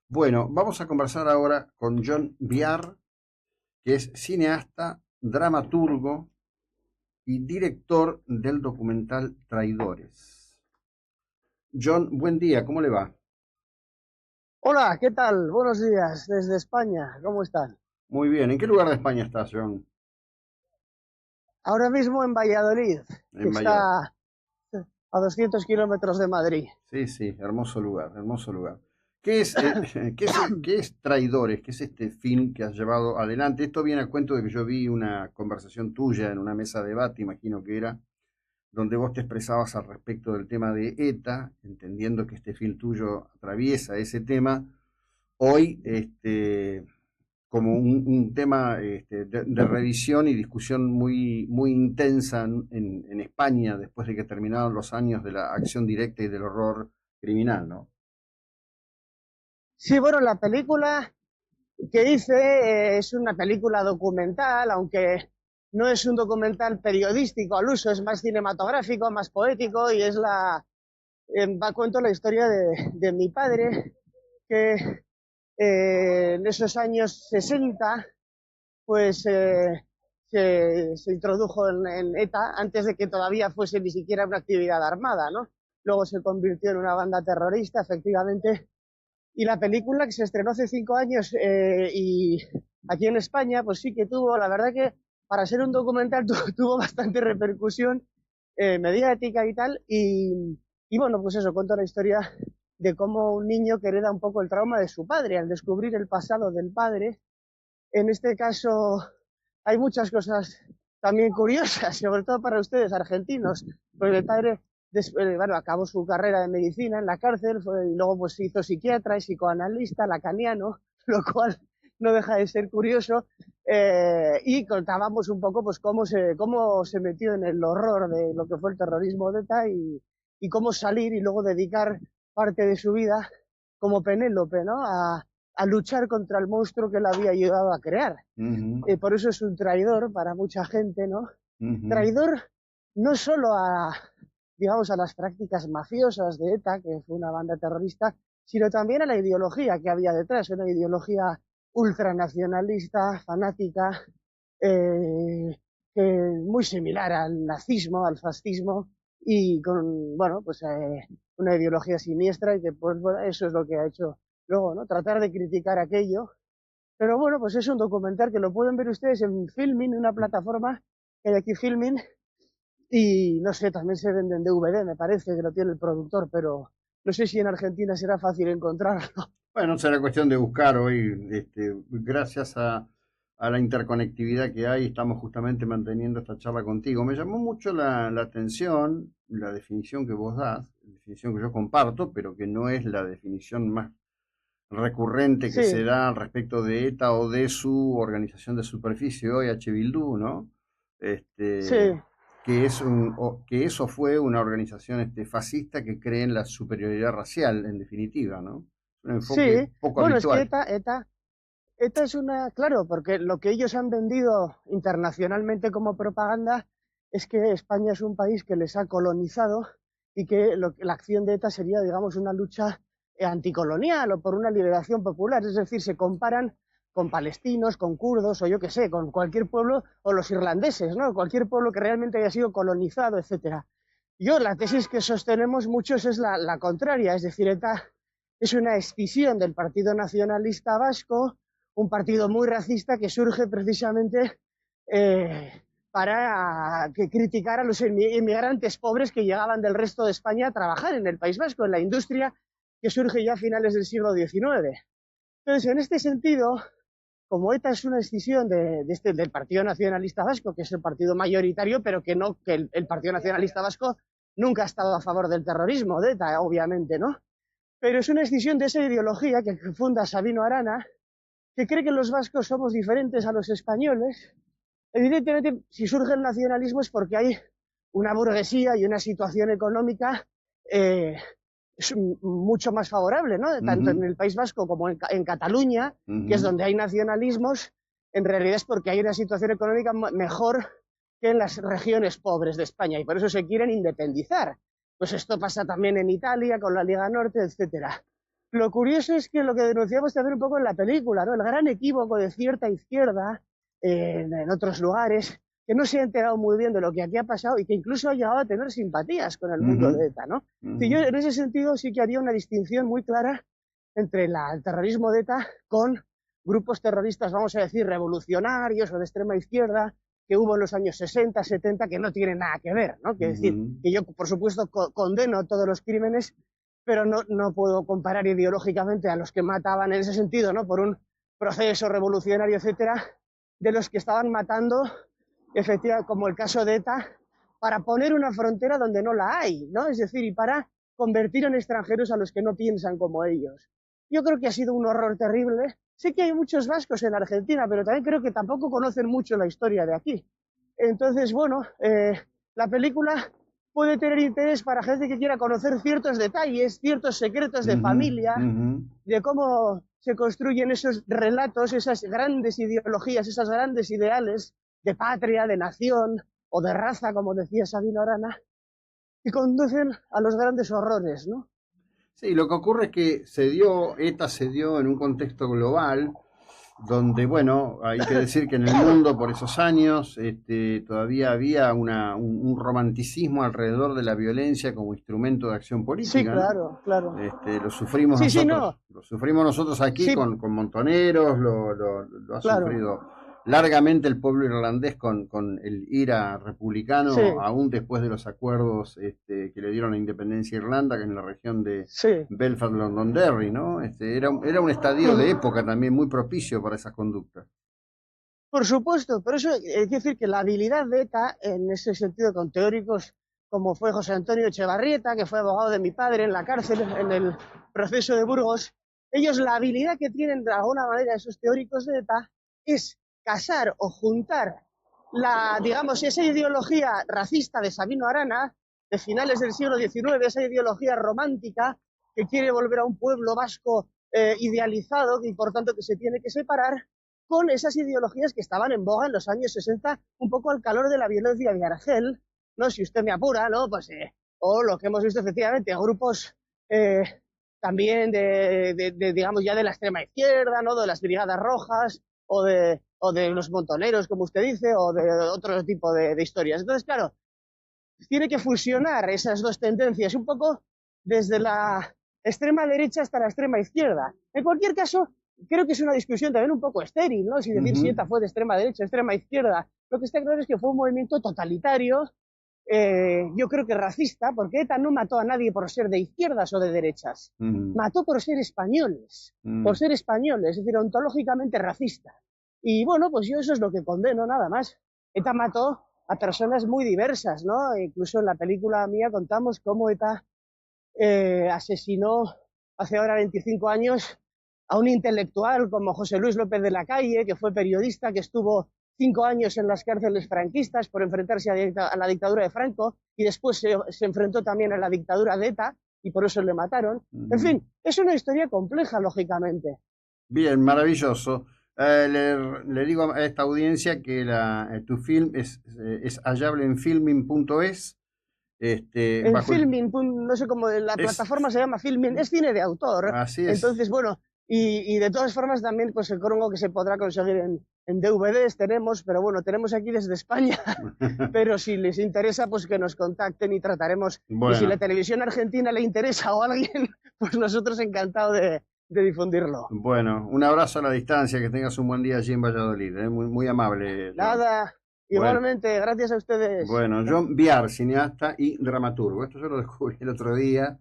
Bueno, vamos a conversar ahora con John Biar, que es cineasta, dramaturgo y director del documental Traidores. John, buen día, ¿cómo le va? Hola, ¿qué tal? Buenos días desde España. ¿Cómo están? Muy bien, ¿en qué lugar de España estás, John? Ahora mismo en Valladolid, que En Valladolid. está a 200 kilómetros de Madrid. Sí, sí, hermoso lugar, hermoso lugar. ¿Qué es, qué es Traidores? ¿Qué es este film que has llevado adelante? Esto viene a cuento de que yo vi una conversación tuya en una mesa de debate, imagino que era, donde vos te expresabas al respecto del tema de ETA, entendiendo que este film tuyo atraviesa ese tema, hoy como un tema de revisión y discusión muy intensa en España después de que terminaron los años de la acción directa y del horror criminal, ¿no? Sí, bueno, la película que hice es una película documental, aunque no es un documental periodístico al uso, es más cinematográfico, más poético y va a cuento la historia de mi padre, que en esos años 60 pues se introdujo en ETA antes de que todavía fuese ni siquiera una actividad armada, ¿no? Luego se convirtió en una banda terrorista, efectivamente. Y la película que se estrenó hace 5 años y aquí en España, pues sí que tuvo, la verdad que para ser un documental tuvo bastante repercusión mediática y tal. Y bueno, pues eso, cuento la historia de cómo un niño que hereda un poco el trauma de su padre al descubrir el pasado del padre. En este caso hay muchas cosas también curiosas, sobre todo para ustedes argentinos, porque el padre bueno, acabó su carrera de medicina en la cárcel, y luego pues se hizo psiquiatra y psicoanalista, lacaniano, lo cual no deja de ser curioso, y contábamos un poco pues cómo se metió en el horror de lo que fue el terrorismo de ETA y cómo salir y luego dedicar parte de su vida como Penélope, ¿no? A luchar contra el monstruo que él había ayudado a crear. Ujú, Por eso es un traidor para mucha gente, ¿no? ujú. Traidor no solo digamos, a las prácticas mafiosas de ETA, que fue una banda terrorista, sino también a la ideología que había detrás, una ideología ultranacionalista, fanática, eh, muy similar al nazismo, al fascismo, y con, bueno, pues una ideología siniestra y que, pues, bueno, eso es lo que ha hecho luego, ¿no? Tratar de criticar aquello, pero bueno, pues es un documental que lo pueden ver ustedes en Filmin, una plataforma que hay aquí Filmin, y no sé, también se vende en DVD, me parece que lo tiene el productor, pero no sé si en Argentina será fácil encontrarlo. Bueno, será cuestión de buscar hoy, gracias a la interconectividad que hay, estamos justamente manteniendo esta charla contigo. Me llamó mucho la atención la definición que vos das, definición que yo comparto, pero que no es la definición más recurrente que se Sí, da al respecto de ETA o de su organización de superficie hoy, H. Bildu, ¿no? sí, Este, que eso fue una organización fascista que cree en la superioridad racial, en definitiva, ¿no? Un enfoque sí. poco Bueno, es que habitual. ETA es una, claro, porque lo que ellos han vendido internacionalmente como propaganda es que España es un país que les ha colonizado y que la acción de ETA sería, digamos, una lucha anticolonial o por una liberación popular. Es decir, se comparan con palestinos, con kurdos o yo qué sé, con cualquier pueblo o los irlandeses, ¿no? Cualquier pueblo que realmente haya sido colonizado, etcétera. Yo, la tesis que sostenemos muchos es la contraria, es decir, ETA es una escisión del Partido Nacionalista Vasco, un partido muy racista que surge precisamente para criticar a los inmigrantes pobres que llegaban del resto de España a trabajar en el País Vasco, en la industria que surge ya a finales del siglo XIX. Entonces, en este sentido, como ETA es una escisión del Partido Nacionalista Vasco, que es el partido mayoritario, pero que no, que el Partido Nacionalista Vasco nunca ha estado a favor del terrorismo de ETA, obviamente, ¿no? Pero es una escisión de esa ideología que funda Sabino Arana, que cree que los vascos somos diferentes a los españoles. Evidentemente, si surge el nacionalismo es porque hay una burguesía y una situación económica eh, es mucho más favorable, ¿no? Tanto en Ujú, el País Vasco como en Cataluña, que es ujú. donde hay nacionalismos, en realidad es porque hay una situación económica mejor que en las regiones pobres de España y por eso se quieren independizar. Pues esto pasa también en Italia con la Liga Norte, etcétera. lo curioso es que lo que denunciamos también un poco en la película, ¿no? El gran equívoco de cierta izquierda en otros lugares, que no se ha enterado muy bien de lo que aquí ha pasado y que incluso ha llegado a tener simpatías con el mundo de ETA, ¿no? Sí, yo en ese sentido sí que haría una distinción muy clara entre el terrorismo de ETA con grupos terroristas, vamos a decir, revolucionarios o de extrema izquierda, que hubo en los años 60, 70, que no tienen nada que ver, ¿no? Quiero decir, que yo, por supuesto, condeno todos los crímenes, pero no puedo comparar ideológicamente a los que mataban en ese sentido, ¿no? Por un proceso revolucionario, etcétera, de los que estaban matando, efectivamente, como el caso de ETA, para poner una frontera donde no la hay, ¿no? Es decir, y para convertir en extranjeros a los que no piensan como ellos. Yo creo que ha sido un horror terrible. Sé que hay muchos vascos en Argentina, pero también creo que tampoco conocen mucho la historia de aquí. Entonces, bueno, la película puede tener interés para gente que quiera conocer ciertos detalles, ciertos secretos de familia, de cómo se construyen esos relatos, esas grandes ideologías, esos grandes ideales de patria, de nación o de raza, como decía Sabino Arana, y conducen a los grandes horrores, ¿no? Sí, lo que ocurre es que ETA se dio en un contexto global, donde, bueno, hay que decir que en el mundo por esos años todavía había un romanticismo alrededor de la violencia como instrumento de acción política. Sí, claro, ¿no? Claro. Lo sufrimos sí, nosotros, sí, no. lo sufrimos nosotros aquí Sí. con Montoneros, lo ha Claro. sufrido largamente el pueblo irlandés con el IRA republicano, Sí. aún después de los acuerdos que le dieron la independencia a Irlanda, que en la región de Sí. Belfast-Londonderry, ¿no? Era un estadio de época también muy propicio para esas conductas. Por supuesto, pero eso quiere decir que la habilidad de ETA, en ese sentido, con teóricos como fue José Antonio Echevarrieta, que fue abogado de mi padre en la cárcel, en el proceso de Burgos, ellos la habilidad que tienen de alguna manera esos teóricos de ETA es casar o juntar digamos, esa ideología racista de Sabino Arana, de finales del siglo XIX, esa ideología romántica que quiere volver a un pueblo vasco idealizado y por tanto que se tiene que separar, con esas ideologías que estaban en boga en los años 60, un poco al calor de la violencia de Argel, ¿no? Si usted me apura, ¿no? Pues, o lo que hemos visto efectivamente, grupos también digamos, ya de la extrema izquierda, ¿no? De las Brigadas Rojas, o de los montoneros, como usted dice, o de otro tipo de historias. Entonces, claro, tiene que fusionar esas dos tendencias un poco desde la extrema derecha hasta la extrema izquierda. En cualquier caso, creo que es una discusión también un poco estéril, ¿no? Si decir si ETA fue de extrema derecha o extrema izquierda. Lo que está claro es que fue un movimiento totalitario, yo creo que racista, porque ETA no mató a nadie por ser de izquierdas o de derechas. Mató por ser españoles, es decir, ontológicamente racista. Y bueno, pues yo eso es lo que condeno, nada más. ETA mató a personas muy diversas, ¿no? Incluso en la película mía contamos cómo ETA asesinó hace ahora 25 años a un intelectual como José Luis López de la Calle, que fue periodista, que estuvo 5 años en las cárceles franquistas por enfrentarse a la dictadura de Franco, y después se enfrentó también a la dictadura de ETA, y por eso le mataron. En fin, es una historia compleja, lógicamente. Bien, maravilloso. Le digo a esta audiencia que tu film es hallable en filming.es. En Filming, no sé cómo, la plataforma se llama Filming, es cine de autor. Así es. Entonces, bueno, y de todas formas también, pues creo que se podrá conseguir en DVDs, pero bueno, tenemos aquí desde España. Pero si les interesa, pues que nos contacten y trataremos. Bueno. Y si la televisión argentina le interesa o a alguien, pues nosotros encantados de difundirlo. Bueno, un abrazo a la distancia, que tengas un buen día allí en Valladolid, muy, muy amable. Nada, igualmente, bueno, gracias a ustedes. Bueno, John Viar, cineasta y dramaturgo. Esto yo lo descubrí el otro día.